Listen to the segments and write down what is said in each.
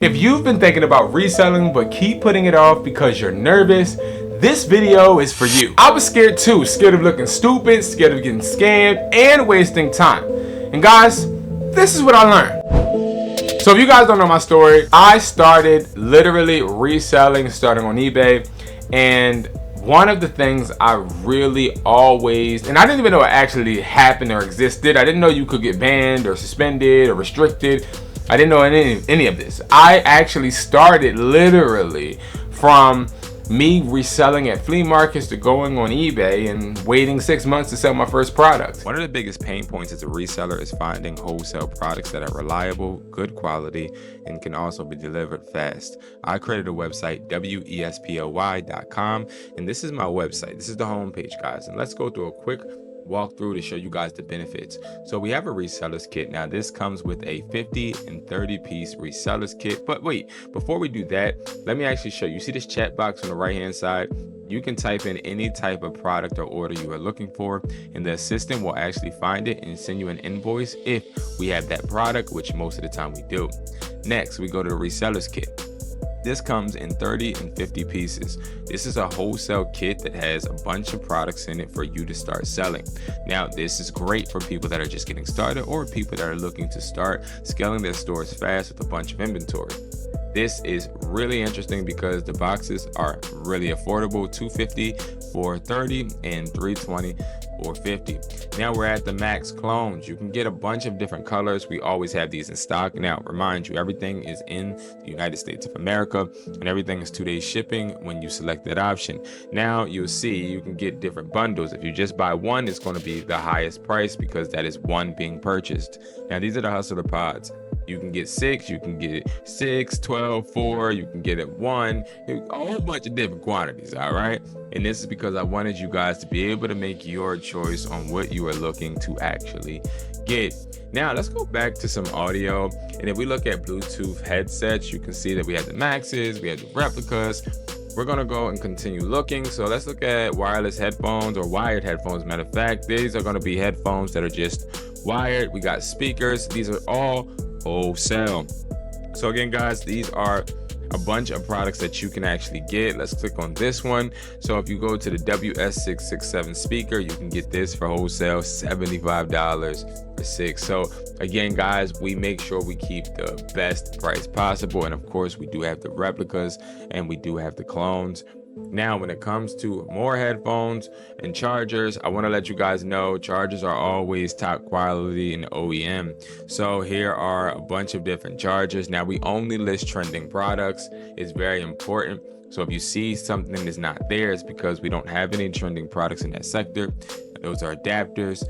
If you've been thinking about reselling but keep putting it off because you're nervous, this video is for you. I was scared too, scared of looking stupid, scared of getting scammed, and wasting time. And guys, this is what I learned. So if you guys don't know my story, I started literally reselling, starting on eBay, and one of the things I really always, and I didn't even know it actually happened or existed. I didn't know you could get banned or suspended or restricted. I didn't know any of this. I actually started literally from me reselling at flea markets to going on eBay and waiting 6 months to sell my first product. One of the biggest pain points as a reseller is finding wholesale products that are reliable, good quality, and can also be delivered fast. I created a website, wesply.com, and this is my website. This is the homepage, guys. And let's go through a quick walkthrough to show you guys the benefits. So we have a resellers kit. Now this comes with a 50 and 30 piece resellers kit. But wait, before we do that, let me actually show you. See this chat box on the right hand side? You can type in any type of product or order you are looking for, and the assistant will actually find it and send you an invoice if we have that product, which most of the time we do. Next, we go to the resellers kit. This comes in 30 and 50 pieces. This is a wholesale kit that has a bunch of products in it for you to start selling. Now, this is great for people that are just getting started or people that are looking to start scaling their stores fast with a bunch of inventory. This is really interesting because the boxes are really affordable, $250 for 30 and $320 for 50. Now we're at the max clones. You can get a bunch of different colors. We always have these in stock. Now, remind you, everything is in the United States of America and everything is 2-day shipping when you select that option. Now you'll see you can get different bundles. If you just buy one, it's going to be the highest price because that is one being purchased. Now these are the Hustler pods. You can get 6, you can get 6, 12, 4, you can get it 1, a whole bunch of different quantities, all right? And this is because I wanted you guys to be able to make your choice on what you are looking to actually get. Now let's go back to some audio, and if we look at Bluetooth headsets, you can see that we have the Maxes, we have the replicas. We're gonna go and continue looking. So let's look at wireless headphones or wired headphones. Matter of fact, these are gonna be headphones that are just wired. We got speakers. These are all wholesale. So again, guys, these are a bunch of products that you can actually get. Let's click on this one. So if you go to the WS667 speaker, you can get this for wholesale, $75 for 6. So again, guys, we make sure we keep the best price possible. And of course, we do have the replicas and we do have the clones. Now, when it comes to more headphones and chargers, I want to let you guys know chargers are always top quality in OEM. So here are a bunch of different chargers. Now, we only list trending products. It's very important. So if you see something that's not there, it's because we don't have any trending products in that sector. Those are adapters.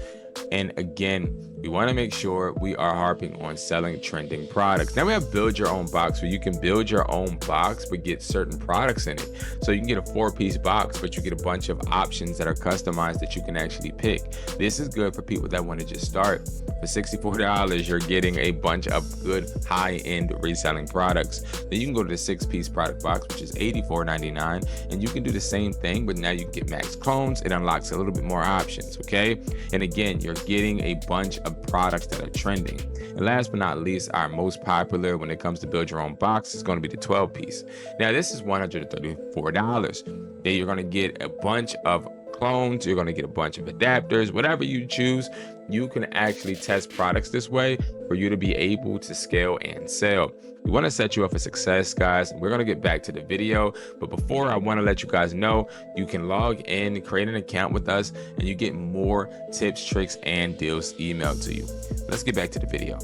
And again, we want to make sure we are harping on selling trending products. Now we have build your own box, where you can build your own box but get certain products in it. So you can get a 4-piece box, but you get a bunch of options that are customized that you can actually pick. This is good for people that want to just start. For $64, you're getting a bunch of good high-end reselling products. Then you can go to the 6-piece product box, which is $84.99, and you can do the same thing, but now you can get max clones. It unlocks a little bit more options, okay? And again, you're getting a bunch of products that are trending. And last but not least, our most popular when it comes to build your own box is going to be the 12-piece. Now this is $134. Then you're going to get a bunch of clones, you're going to get a bunch of adapters, whatever you choose. You can actually test products this way for you to be able to scale and sell. We want to set you up for success, guys. We're going to get back to the video, but before, I want to let you guys know you can log in, create an account with us, and you get more tips, tricks, and deals emailed to you. Let's get back to the video.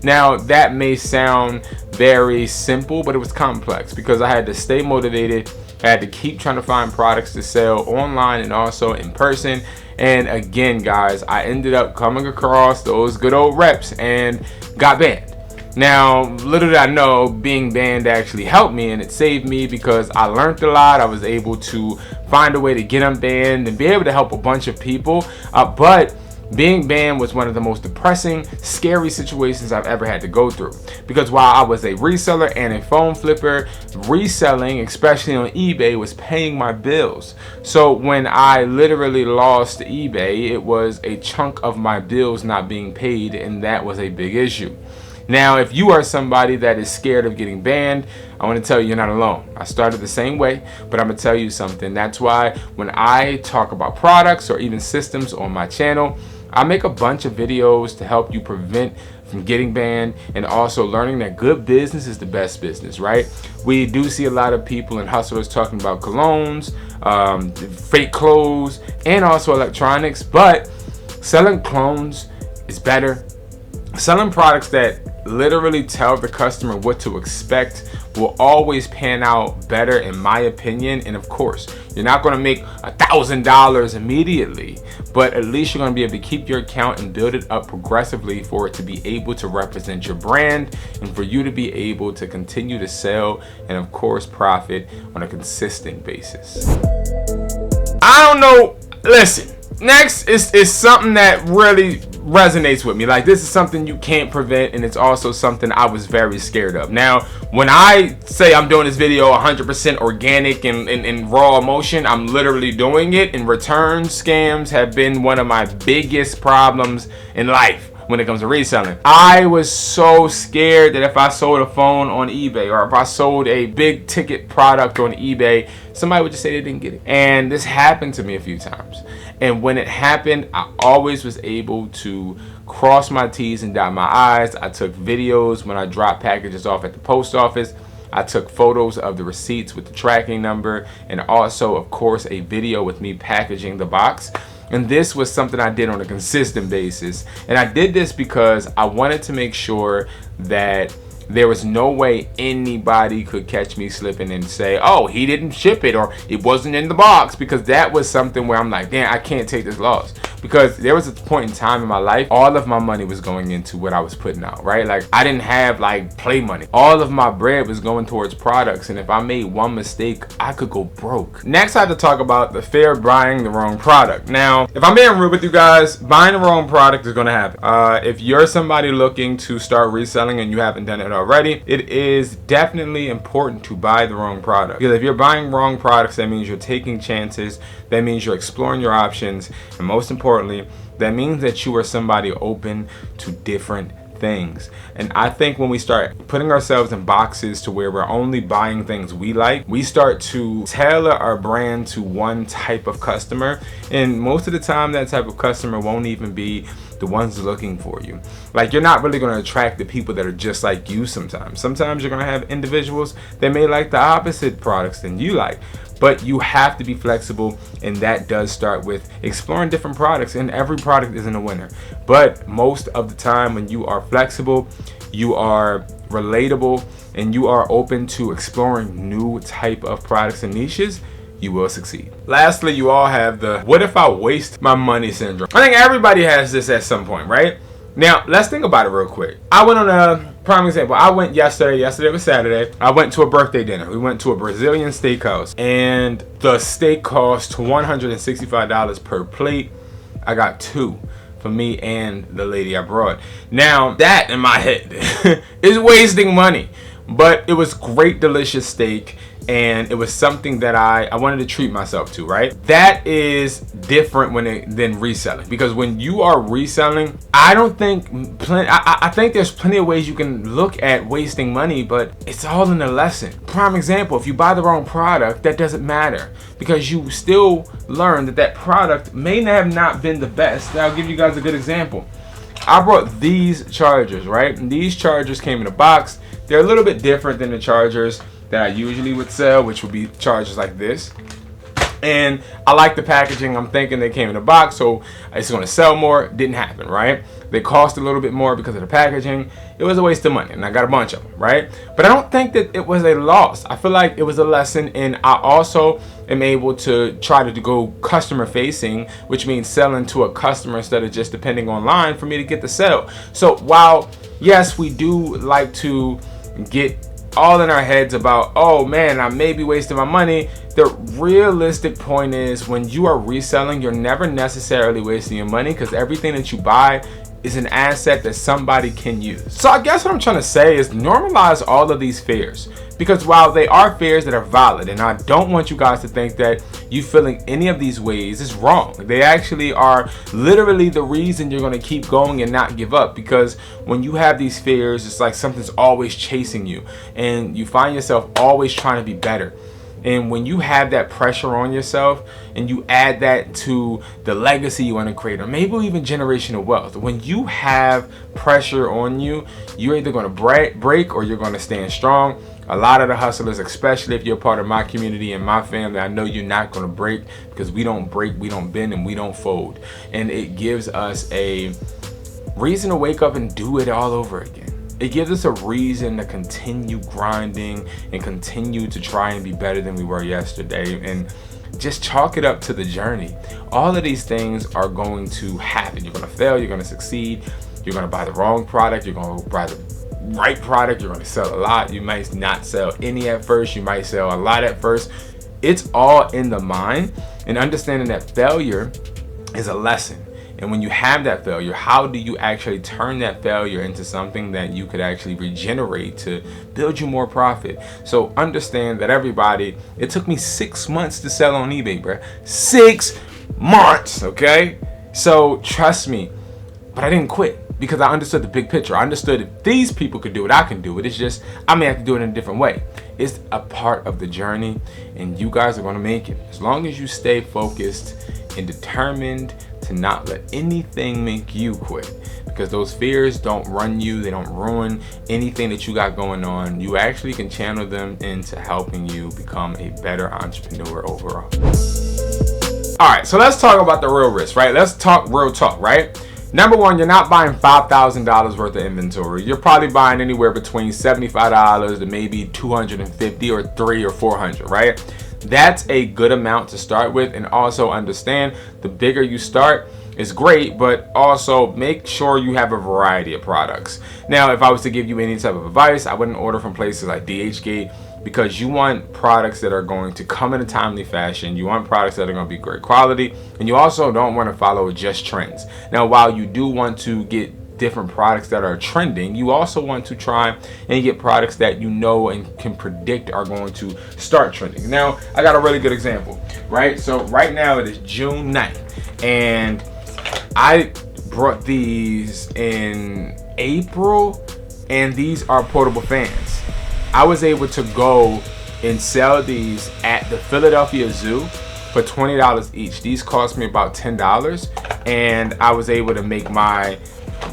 Now, that may sound very simple, but it was complex because I had to stay motivated. I had to keep trying to find products to sell online and also in person. And again, guys, I ended up coming across those good old reps and got banned. Now, little did I know, being banned actually helped me, and it saved me because I learned a lot. I was able to find a way to get unbanned and be able to help a bunch of people. But being banned was one of the most depressing, scary situations I've ever had to go through. Because while I was a reseller and a phone flipper, reselling, especially on eBay, was paying my bills. So when I literally lost eBay, it was a chunk of my bills not being paid, and that was a big issue. Now, if you are somebody that is scared of getting banned, I want to tell you, you're not alone. I started the same way, but I'm going to tell you something. That's why when I talk about products or even systems on my channel, I make a bunch of videos to help you prevent from getting banned, and also learning that good business is the best business, right? We do see a lot of people and hustlers talking about colognes, fake clothes, and also electronics, but selling clones is better. Selling products that literally tell the customer what to expect will always pan out better, in my opinion. And of course, you're not going to make $1,000 immediately, but at least you're going to be able to keep your account and build it up progressively for it to be able to represent your brand and for you to be able to continue to sell and of course profit on a consistent basis. I don't know. Listen, next is something that really resonates with me. Like, this is something you can't prevent, and it's also something I was very scared of. Now, when I say I'm doing this video 100% organic and raw emotion, I'm literally doing it. And return scams have been one of my biggest problems in life when it comes to reselling. I was so scared that if I sold a phone on eBay or if I sold a big ticket product on eBay, somebody would just say they didn't get it. And this happened to me a few times. And when it happened, I always was able to cross my T's and dot my I's. I took videos when I dropped packages off at the post office. I took photos of the receipts with the tracking number, and also, of course, a video with me packaging the box. And this was something I did on a consistent basis. And I did this because I wanted to make sure that there was no way anybody could catch me slipping and say, oh, he didn't ship it or it wasn't in the box, because that was something where I'm like, damn, I can't take this loss. Because there was a point in time in my life, all of my money was going into what I was putting out, right? Like, I didn't have like play money. All of my bread was going towards products, and if I made one mistake, I could go broke. Next, I have to talk about the fear of buying the wrong product. Now, if I'm being real with you guys, buying the wrong product is gonna happen. If you're somebody looking to start reselling and you haven't done it already, it is definitely important to buy the wrong product. Because if you're buying wrong products, that means you're taking chances, that means you're exploring your options, and most importantly, that means that you are somebody open to different things. And I think when we start putting ourselves in boxes to where we're only buying things we like, we start to tailor our brand to one type of customer, and most of the time that type of customer won't even be the ones looking for you. Like, you're not really going to attract the people that are just like you sometimes. Sometimes you're going to have individuals that may like the opposite products than you like. But you have to be flexible, and that does start with exploring different products, and every product isn't a winner. But most of the time when you are flexible, you are relatable, and you are open to exploring new type of products and niches, you will succeed. Lastly, you all have the what if I waste my money syndrome. I think everybody has this at some point, right? Now, let's think about it real quick. I went on a prime example. I went yesterday was Saturday. I went to a birthday dinner. We went to a Brazilian steakhouse, and the steak cost $165 per plate. I got two for me and the lady I brought. Now, that in my head is wasting money, but it was great, delicious steak. And it was something that I wanted to treat myself to, right? That is different than reselling, because when you are reselling, I think there's plenty of ways you can look at wasting money, but it's all in the lesson. Prime example, if you buy the wrong product, that doesn't matter, because you still learn that product may have not been the best. I'll give you guys a good example. I brought these chargers, right? And these chargers came in a box. They're a little bit different than the chargers that I usually would sell, which would be chargers like this. And I like the packaging. I'm thinking they came in a box, so it's going to sell more. Didn't happen, right? They cost a little bit more because of the packaging. It was a waste of money, and I got a bunch of them, right? But I don't think that it was a loss. I feel like it was a lesson, and I also am able to try to go customer facing, which means selling to a customer instead of just depending online for me to get the sale. So while, yes, we do like to get all in our heads about, oh man, I may be wasting my money, the realistic point is when you are reselling, you're never necessarily wasting your money, because everything that you buy is an asset that somebody can use. So I guess what I'm trying to say is normalize all of these fears, because while they are fears that are valid, and I don't want you guys to think that you feeling any of these ways is wrong. They actually are literally the reason you're going to keep going and not give up, because when you have these fears, it's like something's always chasing you and you find yourself always trying to be better. And when you have that pressure on yourself and you add that to the legacy you want to create, or maybe even generational wealth, when you have pressure on you, you're either going to break or you're going to stand strong. A lot of the hustlers, especially if you're part of my community and my family, I know you're not going to break, because we don't break, we don't bend, and we don't fold. And it gives us a reason to wake up and do it all over again. It gives us a reason to continue grinding and continue to try and be better than we were yesterday, and just chalk it up to the journey. All of these things are going to happen. You're going to fail, you're going to succeed, you're going to buy the wrong product, you're going to buy the right product, you're going to sell a lot, you might not sell any at first, you might sell a lot at first. It's all in the mind, and understanding that failure is a lesson. And when you have that failure, how do you actually turn that failure into something that you could actually regenerate to build you more profit? So understand that, everybody, it took me 6 months to sell on eBay, bro. 6 months, okay? So trust me, but I didn't quit, because I understood the big picture. I understood if these people could do it, I can do it. It's just, I may have to do it in a different way. It's a part of the journey, and you guys are going to make it. As long as you stay focused and determined to not let anything make you quit, because those fears don't run you, they don't ruin anything that you got going on. You actually can channel them into helping you become a better entrepreneur overall. All right, so let's talk about the real risk, right? Let's talk real talk, right? Number one, you're not buying $5,000 worth of inventory. You're probably buying anywhere between $75 to maybe $250 or $300 or $400, right? That's a good amount to start with. And also understand, the bigger you start is great, but also make sure you have a variety of products. Now, if I was to give you any type of advice, I wouldn't order from places like DHgate, because you want products that are going to come in a timely fashion. You want products that are going to be great quality, and you also don't want to follow just trends. Now, while you do want to get different products that are trending, you also want to try and get products that you know and can predict are going to start trending. Now, I got a really good example, right? So right now it is June 9th, and I brought these in April, and these are portable fans. I was able to go and sell these at the Philadelphia Zoo for $20 each. These cost me about $10, and I was able to make my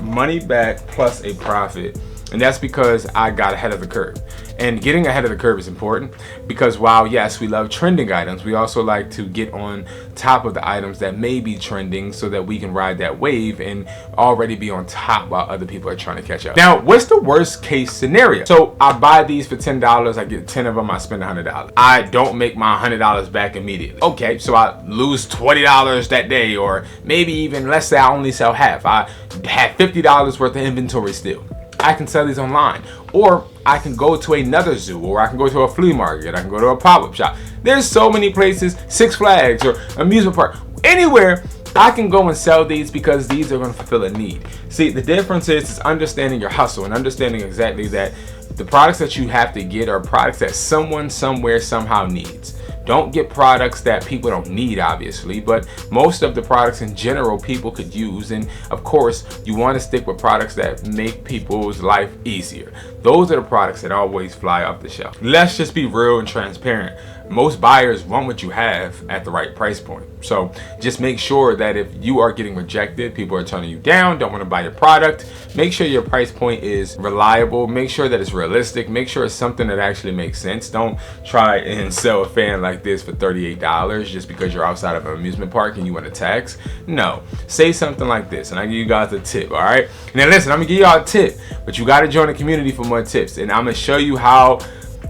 money back plus a profit. And that's because I got ahead of the curve. And getting ahead of the curve is important, because while yes, we love trending items, we also like to get on top of the items that may be trending, so that we can ride that wave and already be on top while other people are trying to catch up. Now, what's the worst case scenario? So I buy these for $10, I get 10 of them, I spend $100. I don't make my $100 back immediately. Okay, so I lose $20 that day, or maybe even, let's say I only sell half. I had $50 worth of inventory still. I can sell these online, or I can go to another zoo, or I can go to a flea market, I can go to a pop-up shop. There's so many places, Six Flags or amusement park, anywhere I can go and sell these, because these are going to fulfill a need. See, the difference is understanding your hustle and understanding exactly that the products that you have to get are products that someone somewhere somehow needs. Don't get products that people don't need, obviously, but most of the products in general people could use. And of course, you want to stick with products that make people's life easier. Those are the products that always fly off the shelf. Let's just be real and transparent. Most buyers want what you have at the right price point. So just make sure that if you are getting rejected, people are turning you down, don't want to buy your product, make sure your price point is reliable, make sure that it's realistic, make sure it's something that actually makes sense. Don't try and sell a fan like this for $38 just because you're outside of an amusement park and you want to tax. No, say something like this, and I give you guys a tip, all right? Now listen, I'm gonna give y'all a tip, but you got to join the community for more tips, and I'm gonna show you how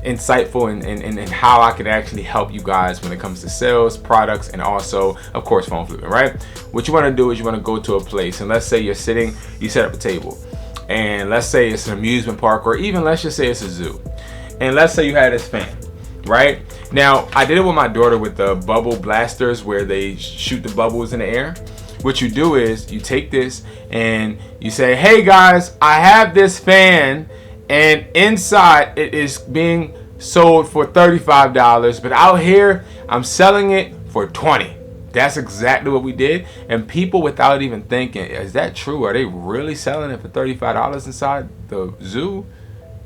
insightful and how I can actually help you guys when it comes to sales, products, and also, of course, phone flipping, right? What you want to do is you want to go to a place, and let's say you're sitting, you set up a table, and let's say it's an amusement park, or even let's just say it's a zoo, and let's say you had this fan, right? Now, I did it with my daughter with the bubble blasters where they shoot the bubbles in the air. what you do is you take this and you say, hey guys, I have this fan, and inside it is being sold for $35, but out here I'm selling it for $20. That's exactly what we did. And people, without even thinking, is that true? Are they really selling it for $35 inside the zoo?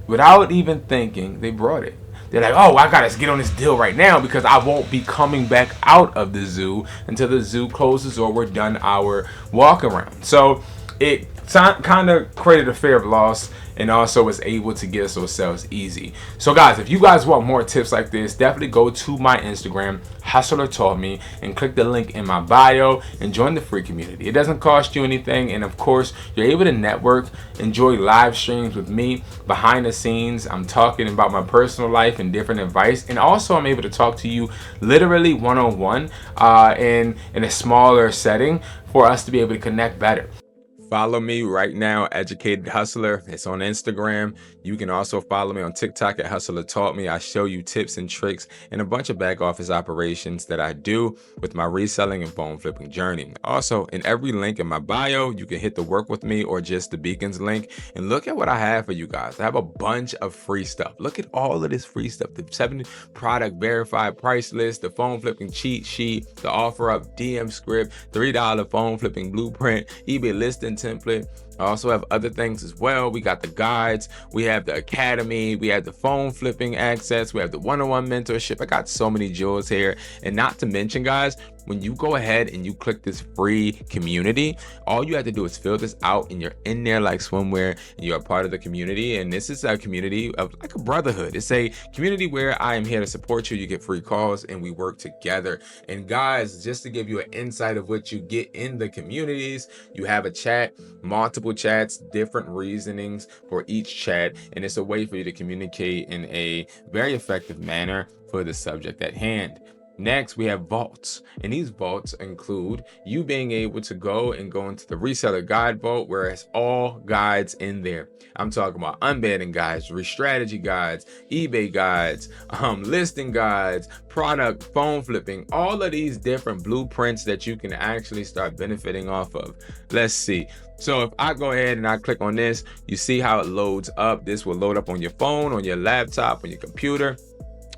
Without even thinking, they brought it. They're like, oh, I gotta get on this deal right now because I won't be coming back out of the zoo until the zoo closes or we're done our walk around. So it kind of created a fear of loss, and also was able to get us those sales easy. So guys, if you guys want more tips like this, definitely go to my Instagram, Hustlertaughtme, and click the link in my bio and join the free community. It doesn't cost you anything, and of course, you're able to network, enjoy live streams with me behind the scenes. I'm talking about my personal life and different advice, and also I'm able to talk to you literally one-on-one in a smaller setting for us to be able to connect better. Follow me right now, Educated Hustler. It's on Instagram. You can also follow me on TikTok at Hustlertaughtme. I show you tips and tricks and a bunch of back office operations that I do with my reselling and phone flipping journey. Also, in every link in my bio, you can hit the work with me or just the beacons link, and look at what I have for you guys. I have a bunch of free stuff. Look at all of this free stuff. The 7 product verified price list, the phone flipping cheat sheet, the offer up DM script, $3 phone flipping blueprint, eBay listing template. I also have other things as well. We got the guides, we have the academy, we have the phone flipping access, we have the one-on-one mentorship. I got so many jewels here. And not to mention, guys, when you go ahead and you click this free community, all you have to do is fill this out and you're in there like swimwear, and you're a part of the community. And this is a community of like a brotherhood. It's a community where I am here to support you. You get free calls and we work together. And guys, just to give you an insight of what you get in the communities, you have a chat, multiple chats, different reasonings for each chat, and it's a way for you to communicate in a very effective manner for the subject at hand. Next, we have vaults, and these vaults include you being able to go into the reseller guide vault, where it's all guides in there. I'm talking about unbanding guides, re-strategy guides, eBay guides, listing guides, product, phone flipping, all of these different blueprints that you can actually start benefiting off of. Let's see. So if I go ahead and I click on this, you see how it loads up. This will load up on your phone, on your laptop, on your computer.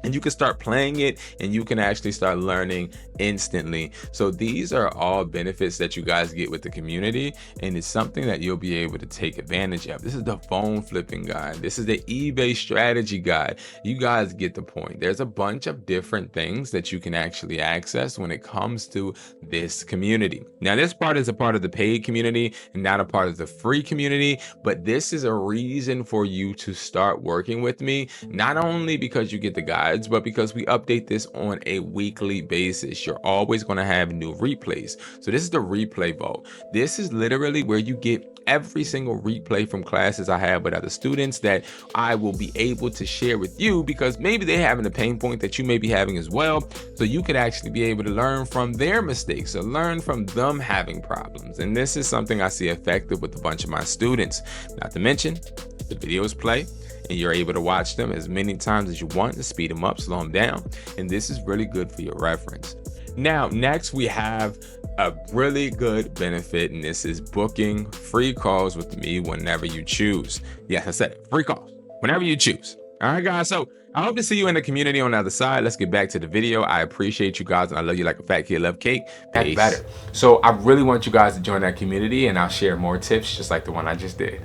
And you can start playing it, and you can actually start learning instantly. So these are all benefits that you guys get with the community, and it's something that you'll be able to take advantage of. This is the phone flipping guide. This is the eBay strategy guide. You guys get the point. There's a bunch of different things that you can actually access when it comes to this community. Now, this part is a part of the paid community and not a part of the free community, but this is a reason for you to start working with me, not only because you get the guide, but because we update this on a weekly basis. You're always going to have new replays. So this is the replay vault. This is literally where you get every single replay from classes I have with other students that I will be able to share with you, because maybe they're having a pain point that you may be having as well. So you could actually be able to learn from their mistakes or learn from them having problems. And this is something I see effective with a bunch of my students. Not to mention, the videos play, and you're able to watch them as many times as you want to speed them up, slow them down. And this is really good for your reference. Now, next we have a really good benefit, and this is booking free calls with me whenever you choose. Yes, I said it, free calls whenever you choose. All right, guys. So I hope to see you in the community on the other side. Let's get back to the video. I appreciate you guys, and I love you like a fat kid love cake. That's better. So I really want you guys to join that community, and I'll share more tips just like the one I just did.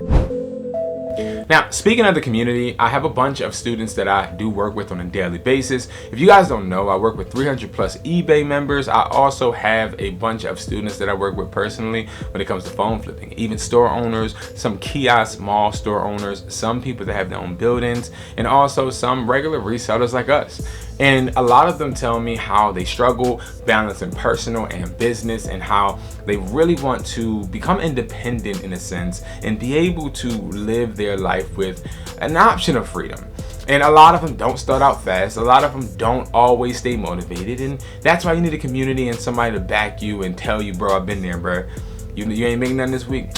Now, speaking of the community, I have a bunch of students that I do work with on a daily basis. If you guys don't know, I work with 300 plus eBay members. I also have a bunch of students that I work with personally when it comes to phone flipping, even store owners, some kiosk mall store owners, some people that have their own buildings, and also some regular resellers like us. And a lot of them tell me how they struggle balancing personal and business, and how they really want to become independent in a sense and be able to live their life with an option of freedom. And a lot of them don't start out fast. A lot of them don't always stay motivated. And that's why you need a community and somebody to back you and tell you, bro, I've been there, bro. You ain't making nothing this week?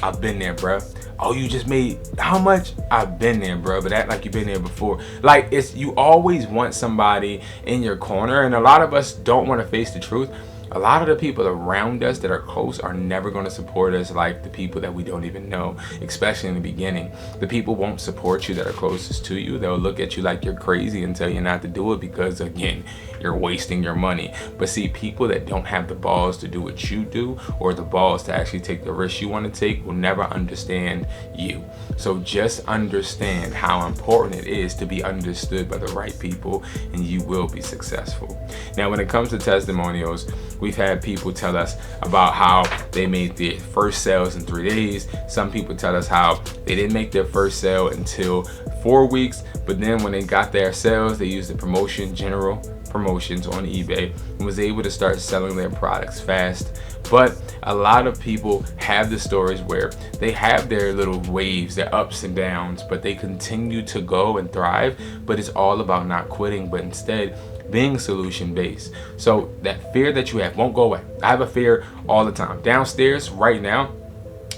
I've been there, bro. Oh, you just made how much? I've been there, bro, but act like you've been there before. Like, it's, you always want somebody in your corner, and a lot of us don't want to face the truth. a lot of the people around us that are close are never going to support us like the people that we don't even know, especially in the beginning. The people won't support you that are closest to you. They'll look at you like you're crazy and tell you not to do it because, again, you're wasting your money. But see, people that don't have the balls to do what you do, or the balls to actually take the risk you want to take, will never understand you. So just understand how important it is to be understood by the right people, and you will be successful. Now, when it comes to testimonials, we've had people tell us about how they made their first sales in 3 days. Some people tell us how they didn't make their first sale until 4 weeks, but then when they got their sales, they used the general promotions on eBay, and was able to start selling their products fast. But a lot of people have the stories where they have their little waves, their ups and downs, but they continue to go and thrive. But it's all about not quitting, but instead being solution based. So that fear that you have won't go away. I have a fear all the time. Downstairs right now,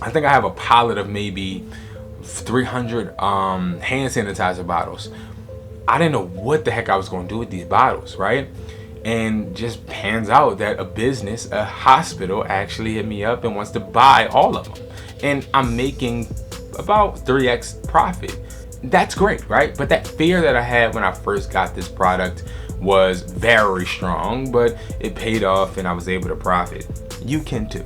I think I have a pallet of maybe 300 hand sanitizer bottles. I didn't know what the heck I was going to do with these bottles, right? And just pans out that a business, a hospital, actually hit me up and wants to buy all of them. And I'm making about 3x profit. That's great, right? But that fear that I had when I first got this product was very strong, but it paid off and I was able to profit. You can too.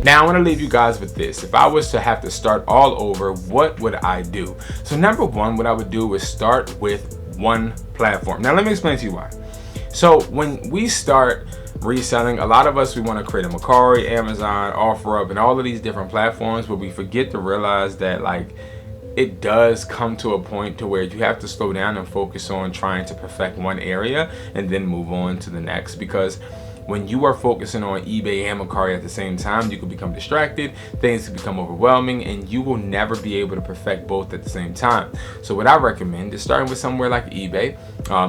Now I want to leave you guys with this. If I was to have to start all over, what would I do? So number one, what I would do is start with one platform. Now let me explain to you why. So when we start reselling, a lot of us, we want to create a Mercari, Amazon, OfferUp, and all of these different platforms, but we forget to realize that like it does come to a point to where you have to slow down and focus on trying to perfect one area and then move on to the next. Because when you are focusing on eBay and Mercari at the same time, you can become distracted, things can become overwhelming, and you will never be able to perfect both at the same time. So what I recommend is starting with somewhere like eBay,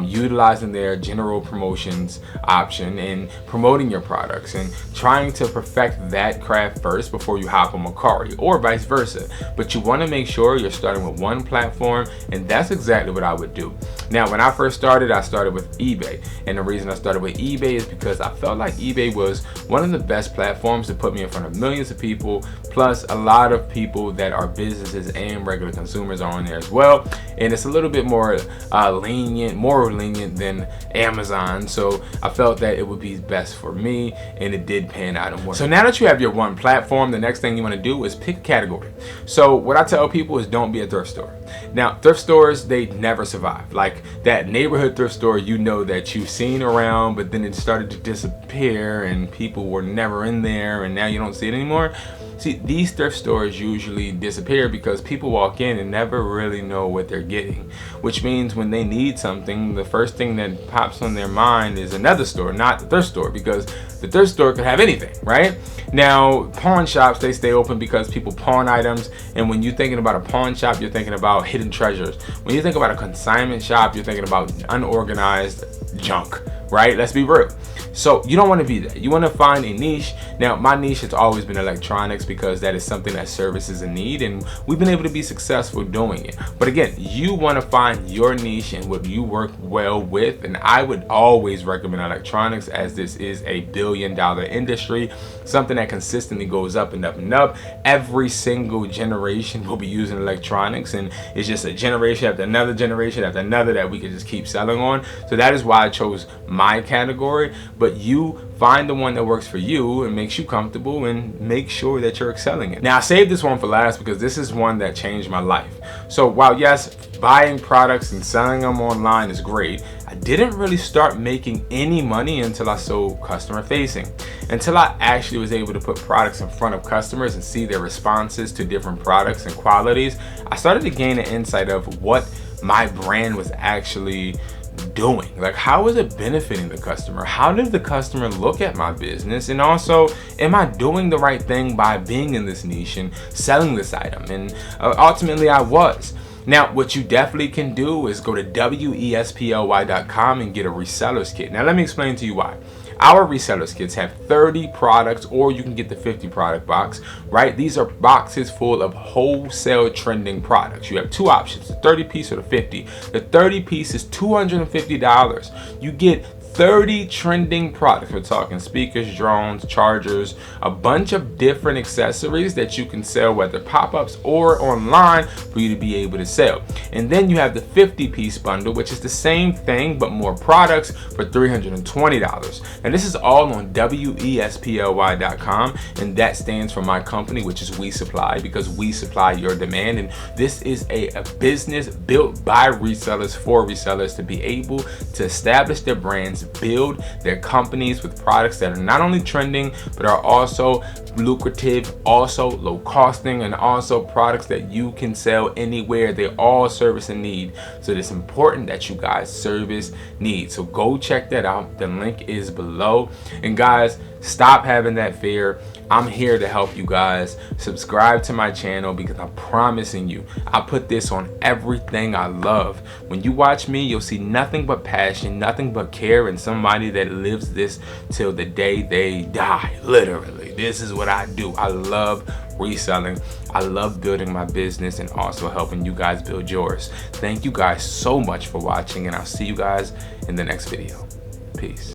utilizing their general promotions option and promoting your products and trying to perfect that craft first before you hop on Mercari, or vice versa. But you want to make sure you're starting with one platform, and that's exactly what I would do. Now, when I first started, I started with eBay, and the reason I started with eBay is because I felt like eBay was one of the best platforms to put me in front of millions of people, plus a lot of people that are businesses and regular consumers are on there as well. And it's a little bit more lenient than Amazon, so I felt that it would be best for me, and it did pan out. So now that you have your one platform, the next thing you want to do is pick a category. So what I tell people is don't be a thrift store. Now, thrift stores, they never survive. Like that neighborhood thrift store, you know, that you've seen around, but then it started to disappear and people were never in there, and now you don't see it anymore. See, these thrift stores usually disappear because people walk in and never really know what they're getting, which means when they need something, the first thing that pops on their mind is another store, not the thrift store, because the thrift store could have anything, right? Now, pawn shops, they stay open because people pawn items, and when you're thinking about a pawn shop, you're thinking about hidden treasures. When you think about a consignment shop, you're thinking about unorganized junk, right? Let's be real. So you don't want to be that. You want to find a niche. Now, my niche has always been electronics because that is something that services a need, and we've been able to be successful doing it. But again, you want to find your niche and what you work well with, and I would always recommend electronics, as this is a billion-dollar industry, something that consistently goes up and up and up. Every single generation will be using electronics, and it's just a generation after another generation after another that we can just keep selling on. So that is why I chose my category. But you find the one that works for you and makes you comfortable, and make sure that you're excelling it. Now, I saved this one for last because this is one that changed my life. So while yes, buying products and selling them online is great, I didn't really start making any money until I sold customer facing. Until I actually was able to put products in front of customers and see their responses to different products and qualities, I started to gain an insight of what my brand was actually doing. Like, how is it benefiting the customer? How did the customer look at my business? And also, am I doing the right thing by being in this niche and selling this item? And ultimately I was. Now, what you definitely can do is go to wesply.com and get a reseller's kit. Now, let me explain to you why. Our resellers kits have 30 products, or you can get the 50 product box, right? These are boxes full of wholesale trending products. You have two options, the 30 piece or the 50. The 30 piece is $250. You get 30 trending products. We're talking speakers, drones, chargers, a bunch of different accessories that you can sell, whether pop-ups or online, for you to be able to sell. And then you have the 50-piece bundle, which is the same thing but more products for $320. And this is all on wesply.com, and that stands for my company, which is We Supply, because we supply your demand. And this is a business built by resellers for resellers to be able to establish their brands, build their companies with products that are not only trending but are also lucrative, also low costing, and also products that you can sell anywhere. They all service a need. So it's important that you guys service needs. So go check that out. The link is below. And guys, stop having that fear. I'm here to help you guys. Subscribe to my channel, because I'm promising you, I put this on everything I love. When you watch me, you'll see nothing but passion, nothing but care, and somebody that lives this till the day they die. Literally, this is what I do. I love reselling. I love building my business and also helping you guys build yours. Thank you guys so much for watching, and I'll see you guys in the next video. Peace.